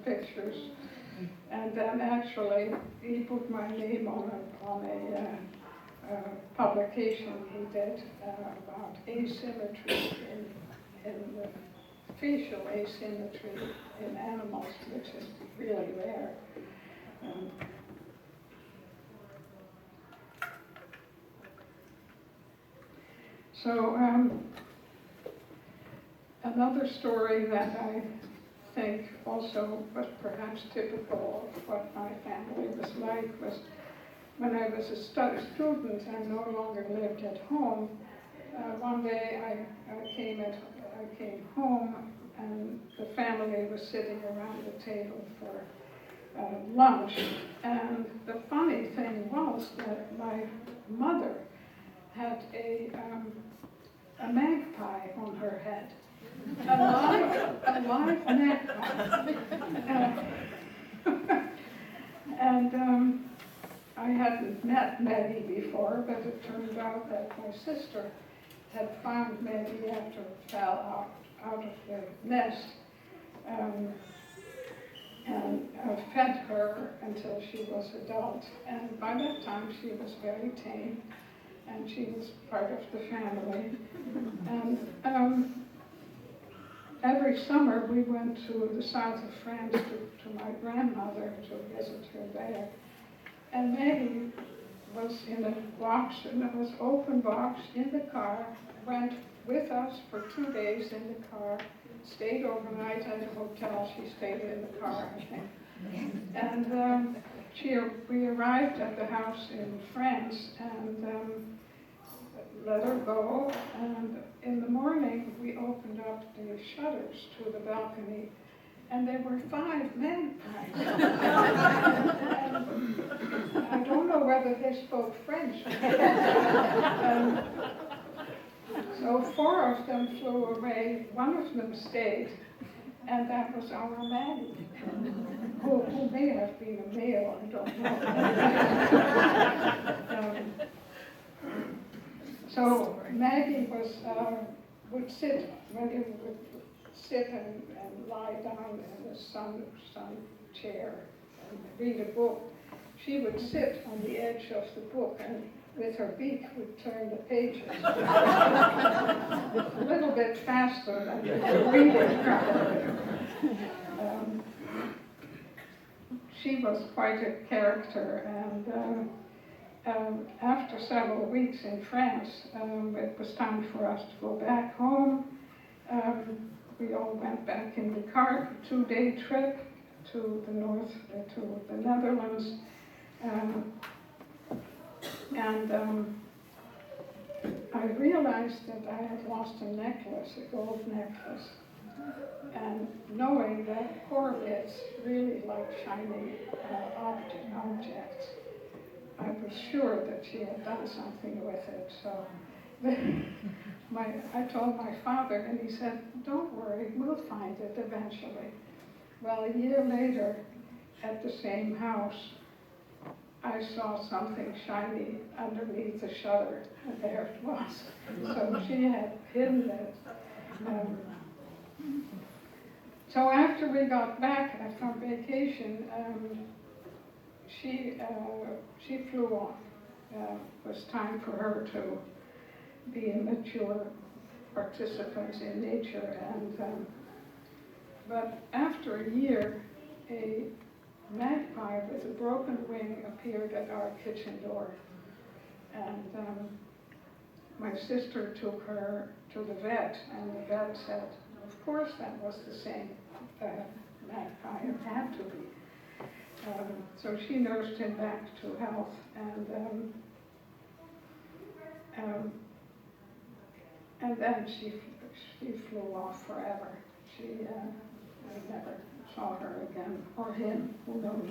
pictures. And then actually, he put my name on a publication he did about asymmetry in the facial asymmetry in animals, which is really rare. Another story that I think also was perhaps typical of what my family was like was when I was a student and no longer lived at home. One day I came home and the family was sitting around the table for lunch. And the funny thing was that my mother had a magpie on her head. A live magpie. And I hadn't met Maggie before, but it turned out that my sister had found Maggie after it fell out of the nest, and fed her until she was adult. And by that time she was very tame, and she was part of the family. And every summer we went to the south of France to my grandmother to visit her there. And Maggie was in a box, and it was open box in the car, went with us for 2 days in the car, stayed overnight at a hotel. She stayed in the car, I think. And we arrived at the house in France and let her go. And in the morning, we opened up the shutters to the balcony, and there were 5 magpies. I don't know whether they spoke French. So 4 of them flew away, 1 of them stayed, and that was our Maggie, who may have been a male, I don't know. So Maggie would sit, Maggie would sit and lie down in the sun chair and read a book. She would sit on the edge of the book and with her beak would turn the pages a little bit faster than the reading probably. She was quite a character, and after several weeks in France, it was time for us to go back home. We all went back in the car for a 2-day trip to the north, to the Netherlands. I realized that I had lost a necklace, a gold necklace. And knowing that correlates really like shiny objects, I was sure that she had done something with it. So I told my father, and he said, "Don't worry, we'll find it eventually." Well, a year later, at the same house, I saw something shiny underneath the shutter, and there it was. So she had hidden it. So after we got back from vacation, she flew on. It was time for her to be a mature participant in nature, but after a year, a magpie with a broken wing appeared at our kitchen door, and my sister took her to the vet, and the vet said, of course that was the same magpie, it had to be. So she nursed him back to health, and then she flew off forever. I never saw her again, or him, who knows.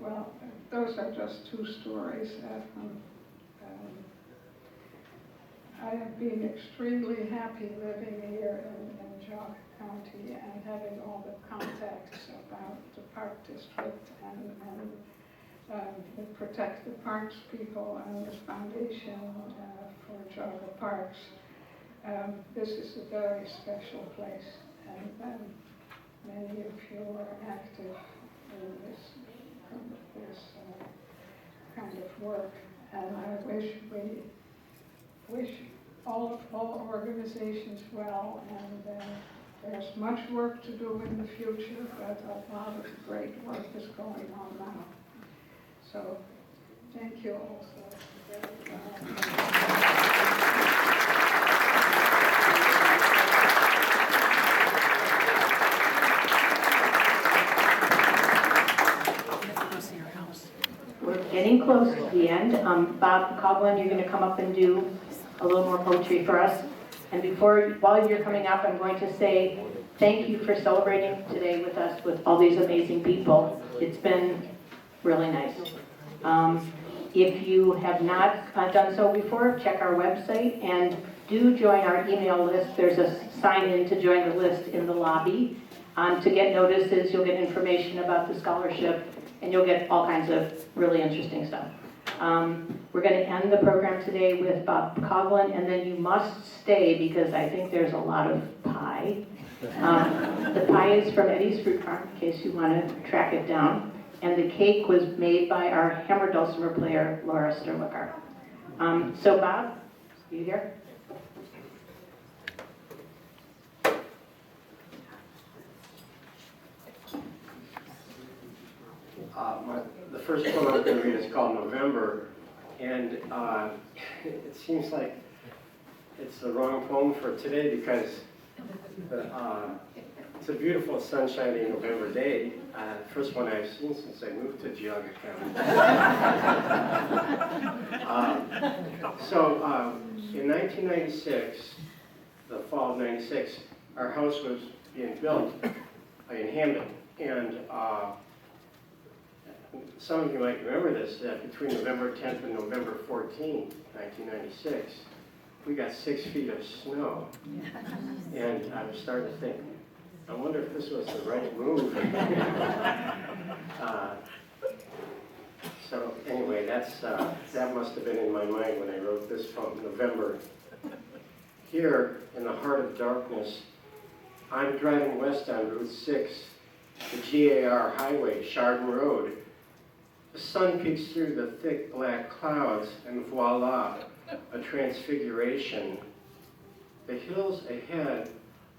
Well, those are just 2 stories. I have been extremely happy living here in Geauga County and having all the contacts about the Park District and the Protect the Parks people and the Foundation for Geauga Parks. This is a very special place, and if you were active in this kind of work. And I wish all organizations well, and there's much work to do in the future, but a lot of great work is going on now. So, thank you also. We're getting close to the end. Bob Coughlin, you're going to come up and do a little more poetry for us. And while you're coming up, I'm going to say thank you for celebrating today with us, with all these amazing people. It's been really nice. If you have not done so before, check our website and do join our email list. There's a sign in to join the list in the lobby. To get notices, you'll get information about the scholarship, and you'll get all kinds of really interesting stuff. We're going to end the program today with Bob Coughlin, and then you must stay because I think there's a lot of pie. The pie is from Eddie's Fruit Farm, in case you want to track it down. And the cake was made by our hammer dulcimer player, Laura Sterlicker. So Bob, are you here? The first poem I'm going to read is called November, and it seems like it's the wrong poem for today because it's a beautiful sunshiny November day. First one I've seen since I moved to Geauga County. In 1996, the fall of 96, our house was being built in Hamden, and some of you might remember this, between November 10th and November 14th, 1996, we got 6 feet of snow. And I was starting to think, I wonder if this was the right move. So anyway, that must have been in my mind when I wrote this poem, November. Here, in the heart of darkness, I'm driving west on Route 6, the GAR highway, Chardon Road. The sun peeks through the thick black clouds, and voila, a transfiguration. The hills ahead,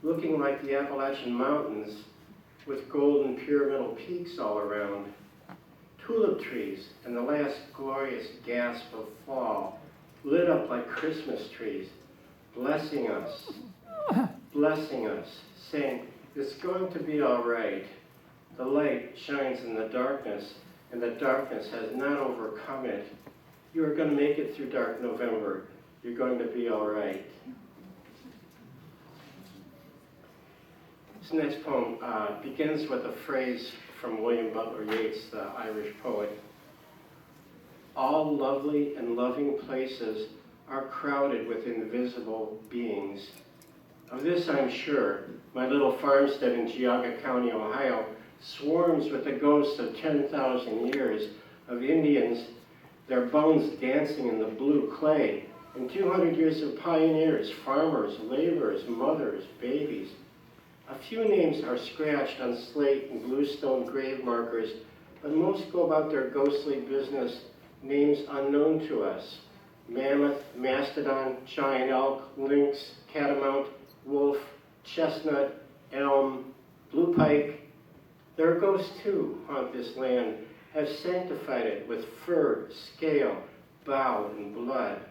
looking like the Appalachian Mountains, with golden pyramidal peaks all around. Tulip trees and the last glorious gasp of fall, lit up like Christmas trees, blessing us, saying, it's going to be all right. The light shines in the darkness, and the darkness has not overcome it. You are going to make it through dark November. You're going to be all right. This next poem begins with a phrase from William Butler Yeats, the Irish poet. All lovely and loving places are crowded with invisible beings. Of this I'm sure. My little farmstead in Geauga County, Ohio, swarms with the ghosts of 10,000 years of Indians, their bones dancing in the blue clay, and 200 years of pioneers, farmers, laborers, mothers, babies. A few names are scratched on slate and bluestone grave markers, but most go about their ghostly business, names unknown to us. Mammoth, mastodon, giant elk, lynx, catamount, wolf, chestnut, elm, blue pike. Their ghosts too haunt this land, have sanctified it with fur, scale, bough, and blood.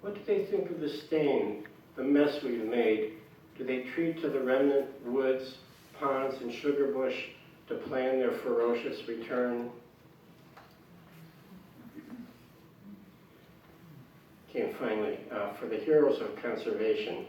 What do they think of the stain, the mess we've made? Do they treat to the remnant woods, ponds, and sugar bush to plan their ferocious return? Okay, and finally, for the heroes of conservation.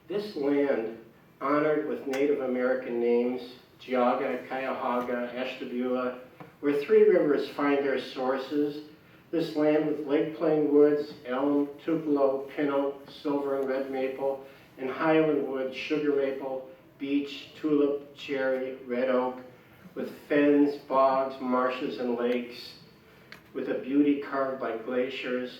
This land, honored with Native American names, Geauga, Cuyahoga, Ashtabula, where 3 rivers find their sources, this land with Lake Plain woods, elm, tupelo, pin oak, silver and red maple, and highland wood, sugar maple, beech, tulip, cherry, red oak, with fens, bogs, marshes, and lakes, with a beauty carved by glaciers,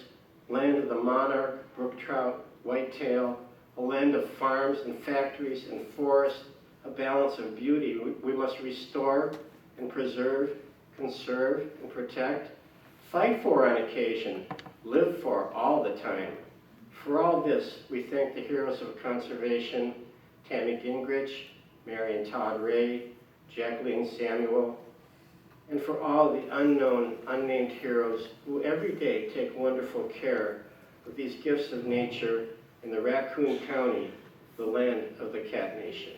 land of the monarch, brook trout, whitetail, a land of farms and factories and forests, a balance of beauty. We must restore and preserve, conserve and protect, fight for on occasion, live for all the time. For all this, we thank the heroes of conservation, Tammy Gingrich, Marion Todd Ray, Jacqueline Samuel, and for all the unknown, unnamed heroes who every day take wonderful care of these gifts of nature in the Raccoon County, the land of the Cat Nation.